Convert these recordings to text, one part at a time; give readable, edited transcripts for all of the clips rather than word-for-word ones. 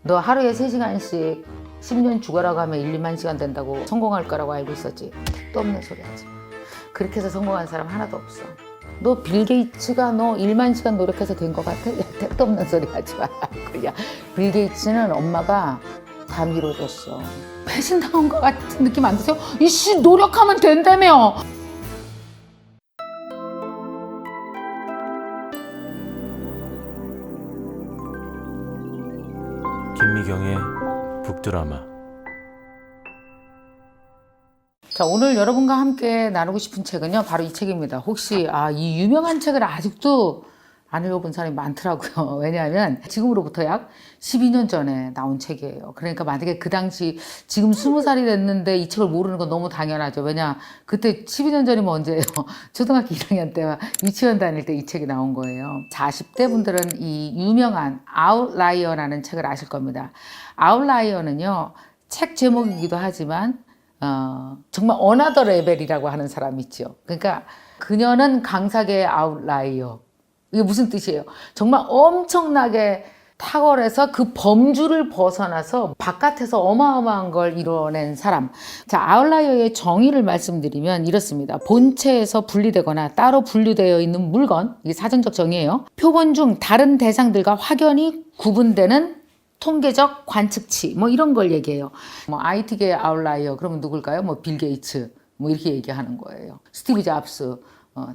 너 하루에 3시간씩 10년 죽어라고 하면 1, 2만 시간 된다고 성공할 거라고 알고 있었지? 택도 없는 소리 하지 마. 그렇게 해서 성공한 사람 하나도 없어. 너 빌 게이츠가 너 1만 시간 노력해서 된 것 같아? 야, 택도 없는 소리 하지 마. 야, 빌 게이츠는 엄마가 다 밀어줬어. 배신당한 것 같은 느낌 안 드세요? 이씨 노력하면 된다며. 김미경의 북드라마. 자, 오늘 여러분과 함께 나누고 싶은 책은요, 바로 이 책입니다. 혹시 이 유명한 책을 아직도 안 읽어본 사람이 많더라고요. 왜냐하면 지금으로부터 약 12년 전에 나온 책이에요. 그러니까 만약에 그 당시 지금 20살이 됐는데 이 책을 모르는 건 너무 당연하죠. 왜냐, 그때 12년 전이면 언제예요? 초등학교 1학년 때와 유치원 다닐 때 이 책이 나온 거예요. 40대 분들은 이 유명한 아웃라이어라는 책을 아실 겁니다. 아웃라이어는요, 책 제목이기도 하지만 정말 어나더 레벨이라고 하는 사람이 있죠. 그러니까 그녀는 강사계의 아웃라이어. 이게 무슨 뜻이에요? 정말 엄청나게 탁월해서 그 범주를 벗어나서 바깥에서 어마어마한 걸 이뤄낸 사람. 자, 아웃라이어의 정의를 말씀드리면 이렇습니다. 본체에서 분리되거나 따로 분류되어 있는 물건, 이게 사전적 정의예요. 표본 중 다른 대상들과 확연히 구분되는 통계적 관측치, 뭐 이런 걸 얘기해요. 뭐 IT계 아웃라이어 그러면 누굴까요? 뭐 빌 게이츠 뭐 이렇게 얘기하는 거예요. 스티브 잡스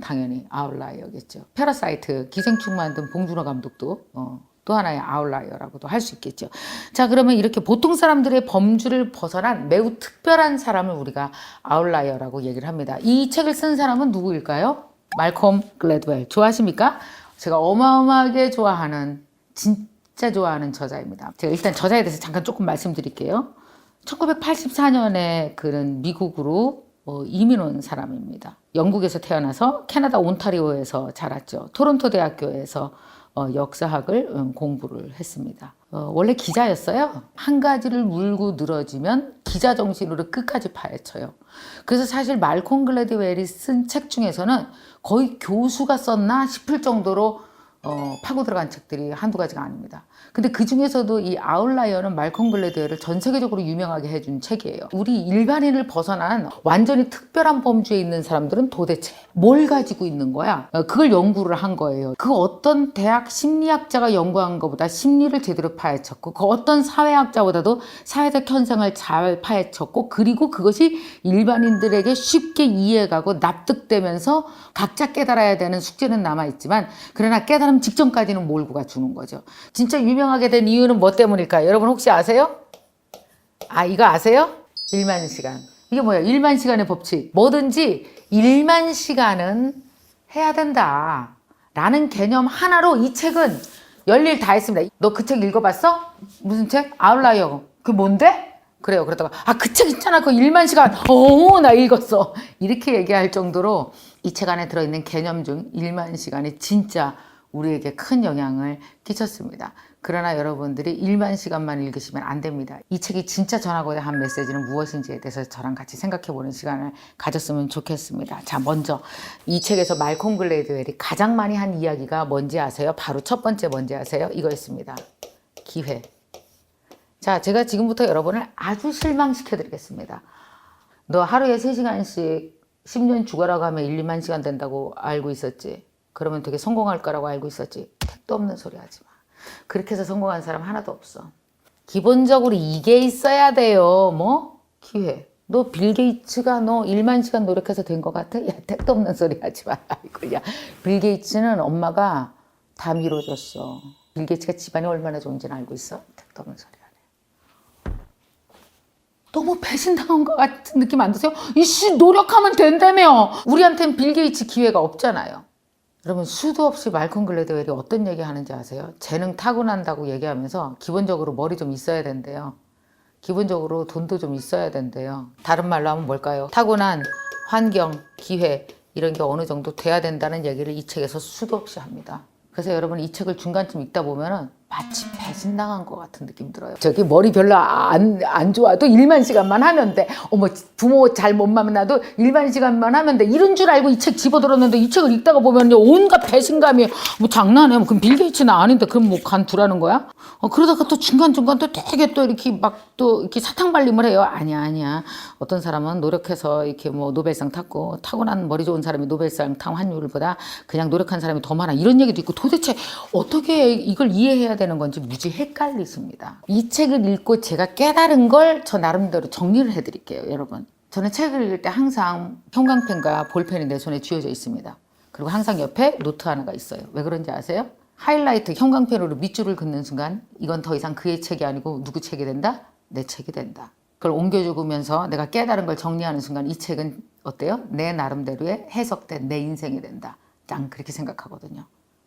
당연히 아웃라이어겠죠. 패러사이트 기생충 만든 봉준호 감독도 또 하나의 아웃라이어라고도 할 수 있겠죠. 자, 그러면 이렇게 보통 사람들의 범주를 벗어난 매우 특별한 사람을 우리가 아웃라이어라고 얘기를 합니다. 이 책을 쓴 사람은 누구일까요? 말콤 글래드웰. 좋아하십니까? 제가 어마어마하게 좋아하는 진짜 좋아하는 저자입니다. 제가 일단 저자에 대해서 잠깐 조금 말씀드릴게요. 1984년에 그는 미국으로 이민 온 사람입니다. 영국에서 태어나서 캐나다 온타리오에서 자랐죠. 토론토 대학교에서 역사학을 공부를 했습니다. 원래 기자였어요. 한 가지를 물고 늘어지면 기자 정신으로 끝까지 파헤쳐요. 그래서 사실 말콤 글래드웰이 쓴 책 중에서는 거의 교수가 썼나 싶을 정도로 파고 들어간 책들이 한두 가지가 아닙니다. 근데 그 중에서도 이 아웃라이어는 말콤 글래드웰을 전 세계적으로 유명하게 해준 책이에요. 우리 일반인을 벗어난 완전히 특별한 범주에 있는 사람들은 도대체 뭘 가지고 있는 거야? 그걸 연구를 한 거예요. 그 어떤 대학 심리학자가 연구한 것보다 심리를 제대로 파헤쳤고, 그 어떤 사회학자보다도 사회적 현상을 잘 파헤쳤고, 그리고 그것이 일반인들에게 쉽게 이해가고 납득되면서 각자 깨달아야 되는 숙제는 남아있지만, 그러나 깨달음 직전까지는 몰고가 주는 거죠. 진짜 유명하게 된 이유는 뭐 때문일까요? 여러분 혹시 아세요? 이거 아세요? 1만 시간. 이게 뭐예요? 1만 시간의 법칙. 뭐든지 1만 시간은 해야 된다 라는 개념 하나로 이 책은 열일 다 했습니다. 너 그 책 읽어봤어? 무슨 책? 아웃라이어. 그게 뭔데? 그래요. 그러다가 그 책 있잖아. 그 1만 시간. 나 읽었어. 이렇게 얘기할 정도로 이 책 안에 들어있는 개념 중 1만 시간이 진짜 우리에게 큰 영향을 끼쳤습니다. 그러나 여러분들이 1만 시간만 읽으시면 안 됩니다. 이 책이 진짜 전하고자 한 메시지는 무엇인지에 대해서 저랑 같이 생각해보는 시간을 가졌으면 좋겠습니다. 자, 먼저 이 책에서 말콤 글래드웰이 가장 많이 한 이야기가 뭔지 아세요? 바로 첫 번째 뭔지 아세요? 이거였습니다. 기회. 자, 제가 지금부터 여러분을 아주 실망시켜드리겠습니다. 너 하루에 3시간씩 10년 죽어라고 하면 1, 2만 시간 된다고 알고 있었지? 그러면 되게 성공할 거라고 알고 있었지? 택도 없는 소리 하지 마. 그렇게 해서 성공한 사람 하나도 없어. 기본적으로 이게 있어야 돼요. 뭐? 기회. 너 빌 게이츠가 너 1만 시간 노력해서 된 것 같아? 야, 택도 없는 소리 하지 마. 야, 빌 게이츠는 엄마가 다 밀어줬어. 빌 게이츠가 집안이 얼마나 좋은지는 알고 있어? 택도 없는 소리 하네. 너무 배신당한 것 같은 느낌 안 드세요? 이씨 노력하면 된다며. 우리한텐 빌 게이츠 기회가 없잖아요. 여러분 수도 없이 말콤 글래드웰이 어떤 얘기 하는지 아세요? 재능 타고난다고 얘기하면서 기본적으로 머리 좀 있어야 된대요. 기본적으로 돈도 좀 있어야 된대요. 다른 말로 하면 뭘까요? 타고난 환경, 기회 이런 게 어느 정도 돼야 된다는 얘기를 이 책에서 수도 없이 합니다. 그래서 여러분 이 책을 중간쯤 읽다 보면은 마치 배신당한 것 같은 느낌 들어요. 저기 머리 별로 안 좋아도 일만 시간만 하면 돼. 어머, 부모 잘 못 만나도 일만 시간만 하면 돼. 이런 줄 알고 이 책 집어들었는데 이 책을 읽다가 보면 온갖 배신감이 뭐 장난해. 그럼 빌 게이츠는 아닌데 그럼 뭐 간두라는 거야? 그러다가 또 중간중간 또 되게 또 이렇게 막 또 이렇게 사탕발림을 해요. 아니야. 어떤 사람은 노력해서 이렇게 뭐 노벨상 탔고 타고난 머리 좋은 사람이 노벨상 탄 환율보다 그냥 노력한 사람이 더 많아. 이런 얘기도 있고 도대체 어떻게 이걸 이해해야 되는 건지 무지 헷갈리십니다. 이 책을 읽고 제가 깨달은 걸 저 나름대로 정리를 해드릴게요, 여러분. 저는 책을 읽을 때 항상 형광펜과 볼펜이 내 손에 쥐어져 있습니다. 그리고 항상 옆에 노트 하나가 있어요. 왜 그런지 아세요? 하이라이트 형광펜으로 밑줄을 긋는 순간 이건 더 이상 그의 책이 아니고 누구 책이 된다? 내 책이 된다. 그걸 옮겨주면서 내가 깨달은 걸 정리하는 순간 이 책은 어때요? 내 나름대로의 해석된 내 인생이 된다. 난 그렇게 생각하거든요.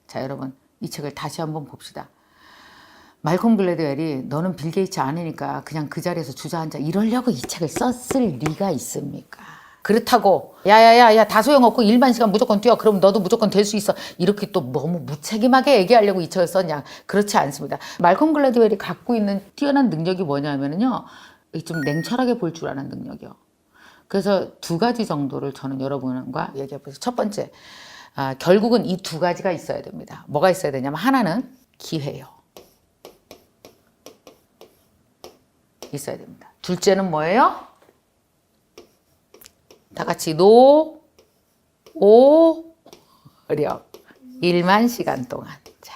자, 여러분, 이 책을 다시 한번 봅시다. 말콤 글래드웰이 너는 빌 게이츠 아니니까 그냥 그 자리에서 주저앉아 이러려고 이 책을 썼을 리가 있습니까? 그렇다고 야야야야 다 소용없고 일만 시간 무조건 뛰어 그럼 너도 무조건 될 수 있어 이렇게 또 너무 무책임하게 얘기하려고 이 책을 썼냐? 그렇지 않습니다. 말콤 글래드웰이 갖고 있는 뛰어난 능력이 뭐냐면요, 좀 냉철하게 볼 줄 아는 능력이요. 그래서 두 가지 정도를 저는 여러분과 얘기해 보세요. 첫 번째, 결국은 이 두 가지가 있어야 됩니다. 뭐가 있어야 되냐면 하나는 기회요. 있어야 됩니다. 둘째는 뭐예요? 다 같이 노, 오, 력. 1만 시간 동안. 자,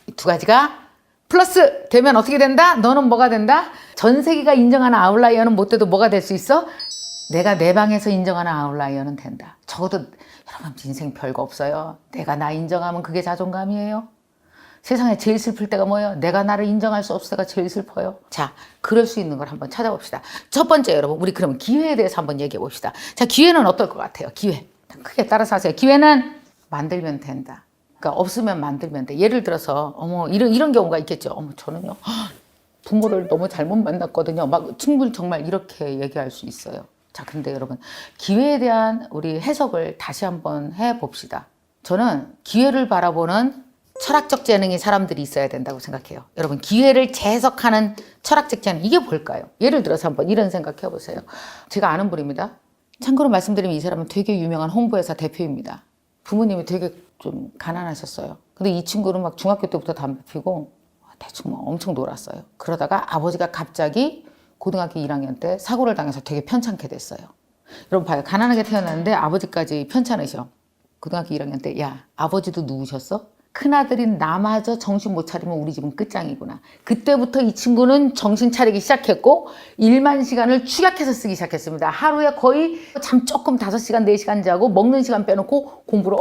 이 두 가지가 플러스 되면 어떻게 된다? 너는 뭐가 된다? 전 세계가 인정하는 아웃라이어는 못 돼도 뭐가 될 수 있어? 내가 내 방에서 인정하는 아웃라이어는 된다. 적어도 여러분 인생 별거 없어요. 내가 나 인정하면 그게 자존감이에요. 세상에 제일 슬플 때가 뭐예요? 내가 나를 인정할 수 없을 때가 제일 슬퍼요. 자, 그럴 수 있는 걸 한번 찾아봅시다. 첫 번째, 여러분, 우리 그러면 기회에 대해서 한번 얘기해 봅시다. 자, 기회는 어떨 것 같아요? 기회. 크게 따라서 하세요. 기회는 만들면 된다. 그러니까 없으면 만들면 돼. 예를 들어서, 어머, 이런 경우가 있겠죠. 어머, 저는요, 부모를 너무 잘못 만났거든요. 막 충분히 정말 이렇게 얘기할 수 있어요. 자, 근데 여러분, 기회에 대한 우리 해석을 다시 한번 해 봅시다. 저는 기회를 바라보는 철학적 재능이 사람들이 있어야 된다고 생각해요. 여러분, 기회를 재해석하는 철학적 재능, 이게 뭘까요? 예를 들어서 한번 이런 생각해 보세요. 제가 아는 분입니다. 참고로 말씀드리면 이 사람은 되게 유명한 홍보회사 대표입니다. 부모님이 되게 좀 가난하셨어요. 근데 이 친구는 막 중학교 때부터 담배 피고 대충 뭐 엄청 놀았어요. 그러다가 아버지가 갑자기 고등학교 1학년 때 사고를 당해서 되게 편찮게 됐어요. 여러분 봐요. 가난하게 태어났는데 아버지까지 편찮으셔. 고등학교 1학년 때, 야, 아버지도 누우셨어? 큰아들인 나마저 정신 못 차리면 우리 집은 끝장이구나. 그때부터 이 친구는 정신 차리기 시작했고 1만 시간을 축약해서 쓰기 시작했습니다. 하루에 거의 잠 조금 5시간, 4시간 자고 먹는 시간 빼놓고 공부를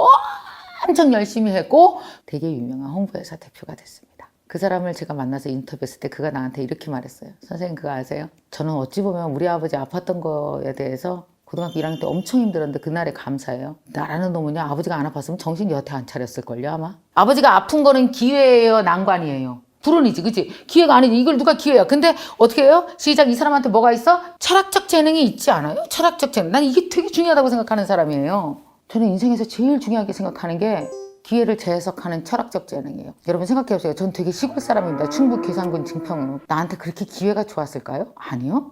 엄청 열심히 했고 되게 유명한 홍보회사 대표가 됐습니다. 그 사람을 제가 만나서 인터뷰했을 때 그가 나한테 이렇게 말했어요. 선생님 그거 아세요? 저는 어찌 보면 우리 아버지 아팠던 거에 대해서 고등학교 1학년 때 엄청 힘들었는데 그날에 감사해요. 나라는 놈은요, 아버지가 안 아팠으면 정신 여태 안 차렸을걸요 아마. 아버지가 아픈 거는 기회예요, 난관이에요? 불운이지, 그치? 기회가 아니지. 이걸 누가 기회야. 근데 어떻게 해요? 시작. 이 사람한테 뭐가 있어? 철학적 재능이 있지 않아요? 철학적 재능. 난 이게 되게 중요하다고 생각하는 사람이에요. 저는 인생에서 제일 중요하게 생각하는 게 기회를 재해석하는 철학적 재능이에요. 여러분 생각해보세요. 전 되게 시골 사람입니다. 충북 괴산군 증평으로. 나한테 그렇게 기회가 좋았을까요? 아니요.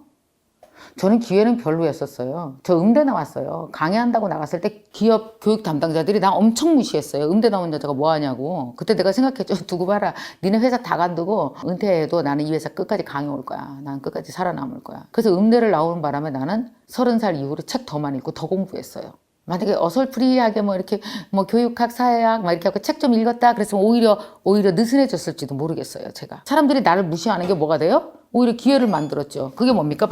저는 기회는 별로였었어요. 저 음대 나왔어요. 강의한다고 나갔을 때 기업 교육 담당자들이 나 엄청 무시했어요. 음대 나온 여자가 뭐 하냐고. 그때 내가 생각했죠. 두고 봐라. 니네 회사 다 간두고 은퇴해도 나는 이 회사 끝까지 강의 올 거야. 난 끝까지 살아남을 거야. 그래서 음대를 나오는 바람에 나는 30살 이후로 책 더 많이 읽고 더 공부했어요. 만약에 어설프리하게 뭐 이렇게 뭐 교육학, 사회학 막 이렇게 하고 책 좀 읽었다 그랬으면 오히려 느슨해졌을지도 모르겠어요. 제가. 사람들이 나를 무시하는 게 뭐가 돼요? 오히려 기회를 만들었죠. 그게 뭡니까?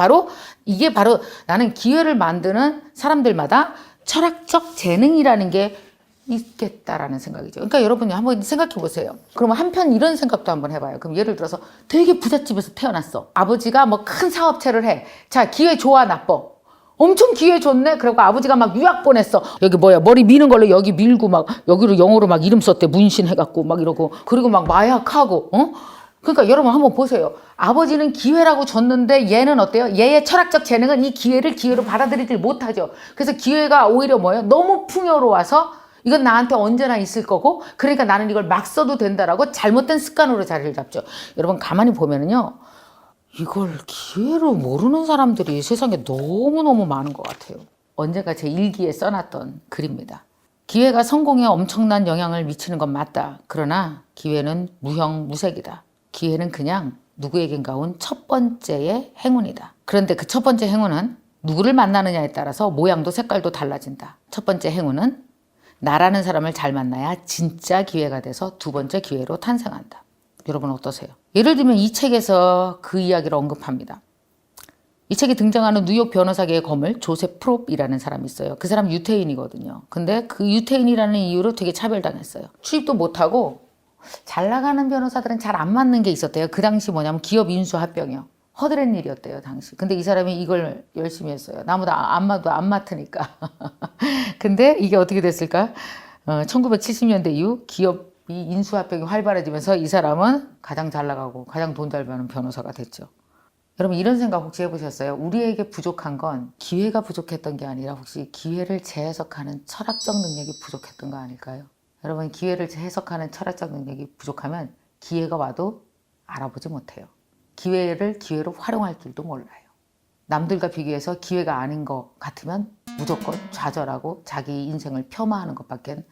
이게 바로 나는 기회를 만드는 사람들마다 철학적 재능이라는 게 있겠다라는 생각이죠. 그러니까 여러분이 한번 생각해 보세요. 그러면 한편 이런 생각도 한번 해봐요. 그럼 예를 들어서 되게 부잣집에서 태어났어. 아버지가 뭐 큰 사업체를 해. 자, 기회 좋아, 나빠? 엄청 기회 좋네. 그리고 아버지가 막 유학 보냈어. 여기 뭐야, 머리 미는 걸로 여기 밀고 막 여기로 영어로 막 이름 썼대. 문신해갖고 막 이러고. 그리고 막 마약하고, 그러니까 여러분 한번 보세요. 아버지는 기회라고 줬는데 얘는 어때요? 얘의 철학적 재능은 이 기회를 기회로 받아들이질 못하죠. 그래서 기회가 오히려 뭐예요? 너무 풍요로워서 이건 나한테 언제나 있을 거고 그러니까 나는 이걸 막 써도 된다라고 잘못된 습관으로 자리를 잡죠. 여러분 가만히 보면은요. 이걸 기회로 모르는 사람들이 세상에 너무너무 많은 것 같아요. 언젠가 제 일기에 써놨던 글입니다. 기회가 성공에 엄청난 영향을 미치는 건 맞다. 그러나 기회는 무형무색이다. 기회는 그냥 누구에겐가 온 첫 번째의 행운이다. 그런데 그 첫 번째 행운은 누구를 만나느냐에 따라서 모양도 색깔도 달라진다. 첫 번째 행운은 나라는 사람을 잘 만나야 진짜 기회가 돼서 두 번째 기회로 탄생한다. 여러분 어떠세요? 예를 들면 이 책에서 그 이야기를 언급합니다. 이 책에 등장하는 뉴욕 변호사계의 거물 조셉 프롭이라는 사람이 있어요. 그 사람 유태인이거든요. 근데 그 유태인이라는 이유로 되게 차별당했어요. 취업도 못하고 잘 나가는 변호사들은 잘 안 맞는 게 있었대요. 그 당시 뭐냐면 기업 인수 합병이요. 허드렛 일이었대요, 당시. 근데 이 사람이 이걸 열심히 했어요. 나보다 안 맡으니까. 근데 이게 어떻게 됐을까? 1970년대 이후 기업이 인수 합병이 활발해지면서 이 사람은 가장 잘 나가고 가장 돈 잘 버는 변호사가 됐죠. 여러분 이런 생각 혹시 해보셨어요? 우리에게 부족한 건 기회가 부족했던 게 아니라 혹시 기회를 재해석하는 철학적 능력이 부족했던 거 아닐까요? 여러분 기회를 재해석하는 철학적 능력이 부족하면 기회가 와도 알아보지 못해요. 기회를 기회로 활용할 줄도 몰라요. 남들과 비교해서 기회가 아닌 것 같으면 무조건 좌절하고 자기 인생을 폄하하는 것밖에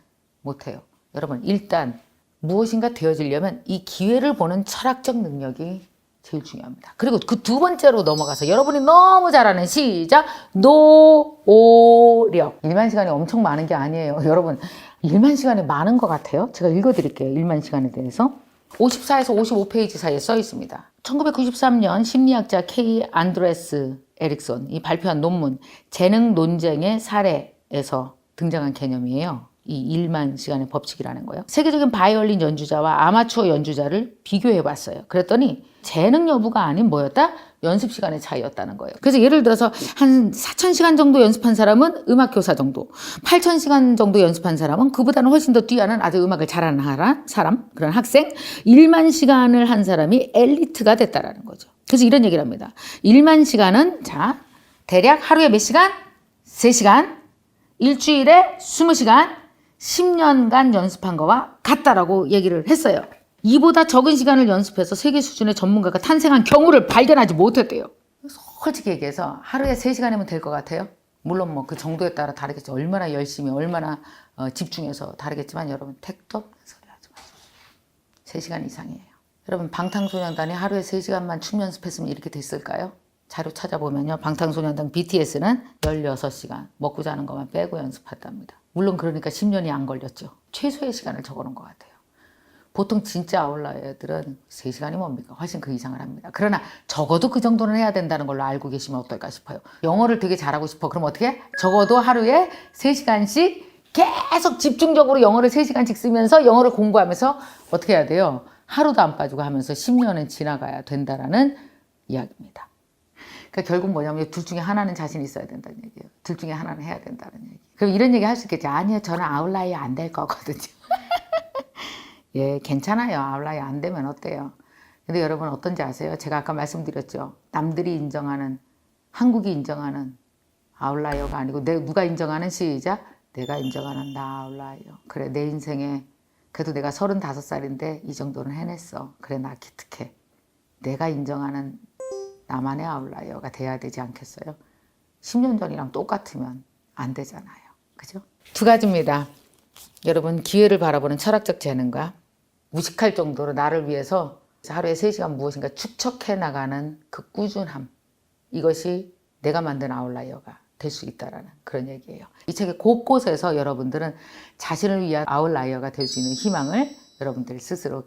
못해요. 여러분 일단 무엇인가 되어지려면 이 기회를 보는 철학적 능력이 제일 중요합니다. 그리고 그 두 번째로 넘어가서 여러분이 너무 잘하는 시작 노력. 일만 시간이 엄청 많은 게 아니에요. 여러분 일만 시간이 많은 것 같아요. 제가 읽어드릴게요. 일만 시간에 대해서 54에서 55페이지 사이에 써 있습니다. 1993년 심리학자 K. 안드레스 에릭손이 발표한 논문 재능 논쟁의 사례에서 등장한 개념이에요. 이 1만 시간의 법칙이라는 거예요. 세계적인 바이올린 연주자와 아마추어 연주자를 비교해 봤어요. 그랬더니 재능 여부가 아닌 뭐였다? 연습 시간의 차이였다는 거예요. 그래서 예를 들어서 한 4,000시간 정도 연습한 사람은 음악교사 정도, 8,000시간 정도 연습한 사람은 그보다는 훨씬 더 뛰어난 아주 음악을 잘하는 사람, 그런 학생, 1만 시간을 한 사람이 엘리트가 됐다라는 거죠. 그래서 이런 얘기를 합니다. 1만 시간은 자 대략 하루에 몇 시간? 3시간, 일주일에 20시간, 10년간 연습한 거와 같다라고 얘기를 했어요. 이보다 적은 시간을 연습해서 세계 수준의 전문가가 탄생한 경우를 발견하지 못했대요. 솔직히 얘기해서 하루에 3시간이면 될 것 같아요? 물론 뭐 그 정도에 따라 다르겠죠. 얼마나 열심히 얼마나 집중해서 다르겠지만 여러분 택도 없는 소리 하지 마세요. 3시간 이상이에요. 여러분 방탄소년단이 하루에 3시간만 춤 연습했으면 이렇게 됐을까요? 자료 찾아보면요. 방탄소년단 BTS는 16시간 먹고 자는 것만 빼고 연습했답니다. 물론 그러니까 10년이 안 걸렸죠. 최소의 시간을 적어놓은 것 같아요. 보통 진짜 아웃라이어들은 3시간이 뭡니까? 훨씬 그 이상을 합니다. 그러나 적어도 그 정도는 해야 된다는 걸로 알고 계시면 어떨까 싶어요. 영어를 되게 잘하고 싶어. 그럼 어떻게 해? 적어도 하루에 3시간씩 계속 집중적으로 영어를 3시간씩 쓰면서 영어를 공부하면서 어떻게 해야 돼요? 하루도 안 빠지고 하면서 10년은 지나가야 된다라는 이야기입니다. 그러니까 결국 뭐냐면 둘 중에 하나는 자신 있어야 된다는 얘기예요. 둘 중에 하나는 해야 된다는 얘기. 그럼 이런 얘기 할 수 있겠죠. 아니요, 저는 아웃라이어 안 될 거거든요. 예, 괜찮아요. 아웃라이어 안 되면 어때요? 근데 여러분 어떤지 아세요? 제가 아까 말씀드렸죠. 남들이 인정하는, 한국이 인정하는 아웃라이어가 아니고 누가 인정하는 시작? 내가 인정하는 나 아웃라이어. 그래, 내 인생에 그래도 내가 35살인데 이 정도는 해냈어. 그래, 나 기특해. 내가 인정하는 나만의 아웃라이어가 돼야 되지 않겠어요? 10년 전이랑 똑같으면 안 되잖아요. 그죠? 두 가지입니다. 여러분 기회를 바라보는 철학적 재능과 무식할 정도로 나를 위해서 하루에 3시간 무엇인가 축적해 나가는 그 꾸준함. 이것이 내가 만든 아웃라이어가 될 수 있다라는 그런 얘기예요. 이 책의 곳곳에서 여러분들은 자신을 위한 아웃라이어가 될 수 있는 희망을 여러분들 스스로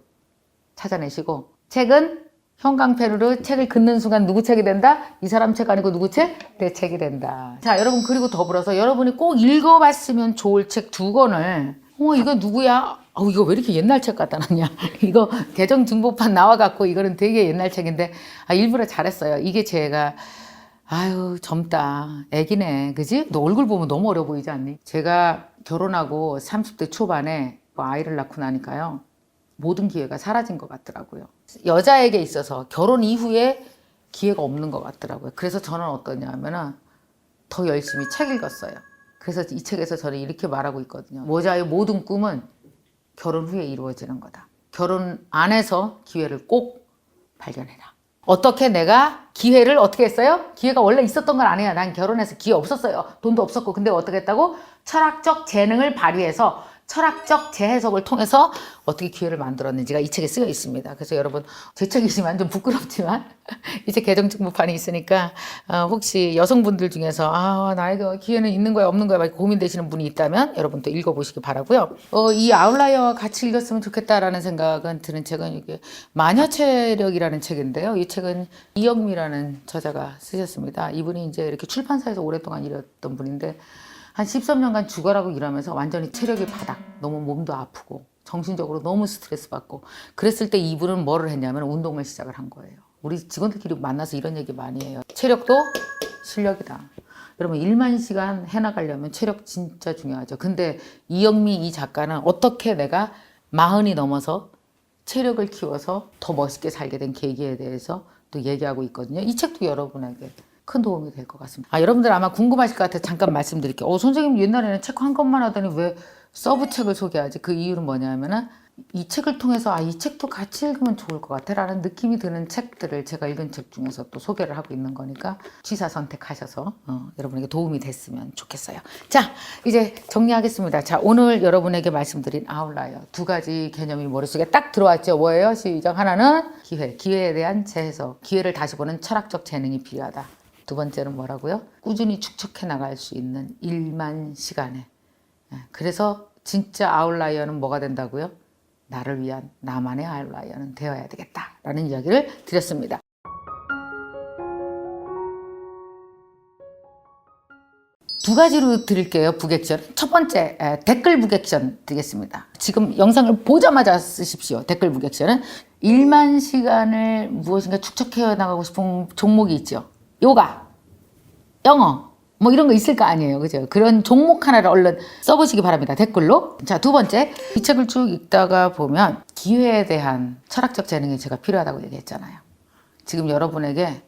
찾아내시고 책은 형광펜으로 책을 긋는 순간 누구 책이 된다? 이 사람 책 아니고 누구 책? 내 책이 된다. 자, 여러분 그리고 더불어서 여러분이 꼭 읽어봤으면 좋을 책 2권을 이거 누구야? 이거 왜 이렇게 옛날 책 갖다 놨냐? 이거 개정중복판 나와갖고 이거는 되게 옛날 책인데 일부러 잘했어요. 이게 제가 아유 젊다. 애기네. 그지? 너 얼굴 보면 너무 어려 보이지 않니? 제가 결혼하고 30대 초반에 아이를 낳고 나니까요. 모든 기회가 사라진 것 같더라고요. 여자에게 있어서 결혼 이후에 기회가 없는 것 같더라고요. 그래서 저는 어떠냐면은 더 열심히 책 읽었어요. 그래서 이 책에서 저는 이렇게 말하고 있거든요. 모자의 모든 꿈은 결혼 후에 이루어지는 거다. 결혼 안에서 기회를 꼭 발견해라. 어떻게 내가 기회를 어떻게 했어요? 기회가 원래 있었던 건 아니야. 난 결혼해서 기회 없었어요. 돈도 없었고. 근데 어떻게 했다고? 철학적 재능을 발휘해서 철학적 재해석을 통해서 어떻게 기회를 만들었는지가 이 책에 쓰여 있습니다. 그래서 여러분 제 책이지만 좀 부끄럽지만 이제 개정특무판이 있으니까 혹시 여성분들 중에서 나에게 기회는 있는 거야 없는 거야 막 고민되시는 분이 있다면 여러분 또 읽어보시기 바라고요. 이 아웃라이어와 같이 읽었으면 좋겠다라는 생각은 드는 책은 이게 마녀체력이라는 책인데요. 이 책은 이영미라는 저자가 쓰셨습니다. 이분이 이제 이렇게 출판사에서 오랫동안 일했던 분인데 한 13년간 죽어라고 일하면서 완전히 체력이 바닥, 너무 몸도 아프고 정신적으로 너무 스트레스 받고 그랬을 때 이분은 뭐를 했냐면 운동을 시작을 한 거예요. 우리 직원들끼리 만나서 이런 얘기 많이 해요. 체력도 실력이다. 여러분 1만 시간 해나가려면 체력 진짜 중요하죠. 근데 이영미 이 작가는 어떻게 내가 40이 넘어서 체력을 키워서 더 멋있게 살게 된 계기에 대해서 또 얘기하고 있거든요. 이 책도 여러분에게 큰 도움이 될 것 같습니다. 여러분들 아마 궁금하실 것 같아서 잠깐 말씀드릴게요. 선생님 옛날에는 책 한 권만 하더니 왜 서브책을 소개하지? 그 이유는 뭐냐면은 이 책을 통해서 이 책도 같이 읽으면 좋을 것 같아 라는 느낌이 드는 책들을 제가 읽은 책 중에서 또 소개를 하고 있는 거니까 취사 선택하셔서 여러분에게 도움이 됐으면 좋겠어요. 자, 이제 정리하겠습니다. 자, 오늘 여러분에게 말씀드린 아웃라이어 2가지 개념이 머릿속에 딱 들어왔죠. 뭐예요? 시작. 하나는 기회에 대한 재해석, 기회를 다시 보는 철학적 재능이 필요하다. 두 번째는 뭐라고요? 꾸준히 축적해 나갈 수 있는 1만 시간에. 그래서 진짜 아웃라이어는 뭐가 된다고요? 나를 위한 나만의 아웃라이어는 되어야 되겠다라는 이야기를 드렸습니다. 두 가지로 드릴게요. 부객전. 첫 번째 댓글 부객전 드리겠습니다. 지금 영상을 보자마자 쓰십시오. 댓글 부객전은 1만 시간을 무엇인가 축적해 나가고 싶은 종목이 있죠. 요가, 영어 뭐 이런 거 있을 거 아니에요. 그죠? 그런 종목 하나를 얼른 써보시기 바랍니다. 댓글로. 자, 두 번째. 이 책을 쭉 읽다가 보면 기회에 대한 철학적 재능이 제가 필요하다고 얘기했잖아요. 지금 여러분에게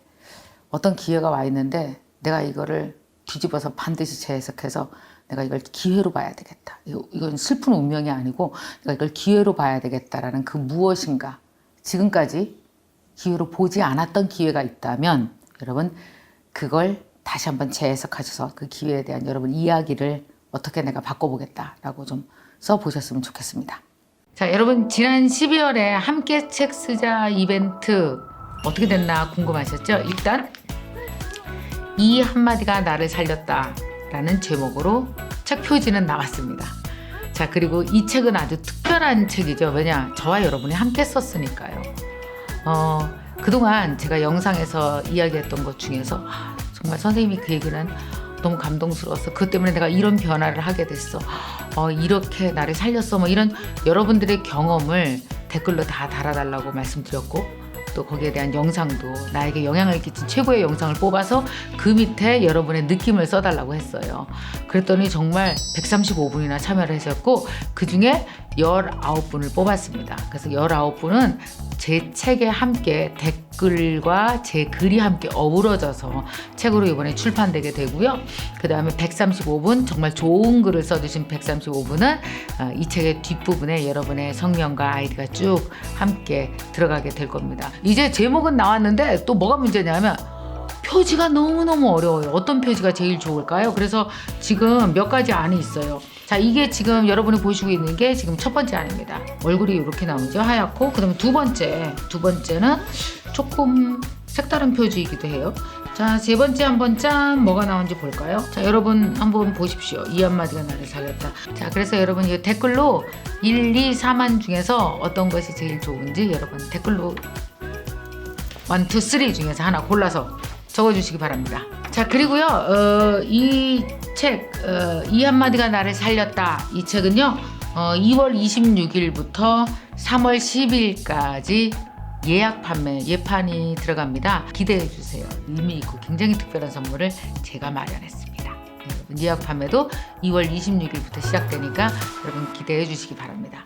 어떤 기회가 와 있는데 내가 이거를 뒤집어서 반드시 재해석해서 내가 이걸 기회로 봐야 되겠다. 이건 슬픈 운명이 아니고 내가 이걸 기회로 봐야 되겠다라는 그 무엇인가. 지금까지 기회로 보지 않았던 기회가 있다면 여러분 그걸 다시 한번 재해석하셔서 그 기회에 대한 여러분 이야기를 어떻게 내가 바꿔보겠다라고 좀 써보셨으면 좋겠습니다. 자, 여러분 지난 12월에 함께 책 쓰자 이벤트 어떻게 됐나 궁금하셨죠? 일단 이 한마디가 나를 살렸다라는 제목으로 책 표지는 나왔습니다. 자, 그리고 이 책은 아주 특별한 책이죠. 왜냐? 저와 여러분이 함께 썼으니까요. 그동안 제가 영상에서 이야기했던 것 중에서 정말 선생님이 그 얘기는 너무 감동스러웠어. 그것 때문에 내가 이런 변화를 하게 됐어. 이렇게 나를 살렸어. 뭐 이런 여러분들의 경험을 댓글로 다 달아달라고 말씀드렸고 또 거기에 대한 영상도 나에게 영향을 끼친 최고의 영상을 뽑아서 그 밑에 여러분의 느낌을 써달라고 했어요. 그랬더니 정말 135분이나 참여를 하셨고 그중에 19분을 뽑았습니다. 그래서 19분은 제 책에 함께 댓글과 제 글이 함께 어우러져서 책으로 이번에 출판되게 되고요. 그 다음에 135분 정말 좋은 글을 써주신 135분은 이 책의 뒷부분에 여러분의 성명과 아이디가 쭉 함께 들어가게 될 겁니다. 이제 제목은 나왔는데 또 뭐가 문제냐면 표지가 너무너무 어려워요. 어떤 표지가 제일 좋을까요? 그래서 지금 몇 가지 안이 있어요. 자, 이게 지금 여러분이 보시고 있는 게 지금 첫 번째 안입니다. 얼굴이 이렇게 나오죠. 하얗고. 그 다음에 두 번째는 조금 색다른 표지이기도 해요. 자, 세 번째 한번 짠 뭐가 나온지 볼까요? 자, 여러분 한번 보십시오. 이 한마디가 나를 살렸다. 자, 그래서 여러분 이 댓글로 1, 2, 3안 중에서 어떤 것이 제일 좋은지 여러분 댓글로 1, 2, 3 중에서 하나 골라서 적어주시기 바랍니다. 자, 그리고요 이 책 이 한마디가 나를 살렸다 이 책은요 2월 26일부터 3월 10일까지 예약 판매 예판이 들어갑니다. 기대해 주세요. 의미 있고 굉장히 특별한 선물을 제가 마련했습니다. 여러분 예약 판매도 2월 26일부터 시작되니까 여러분 기대해 주시기 바랍니다.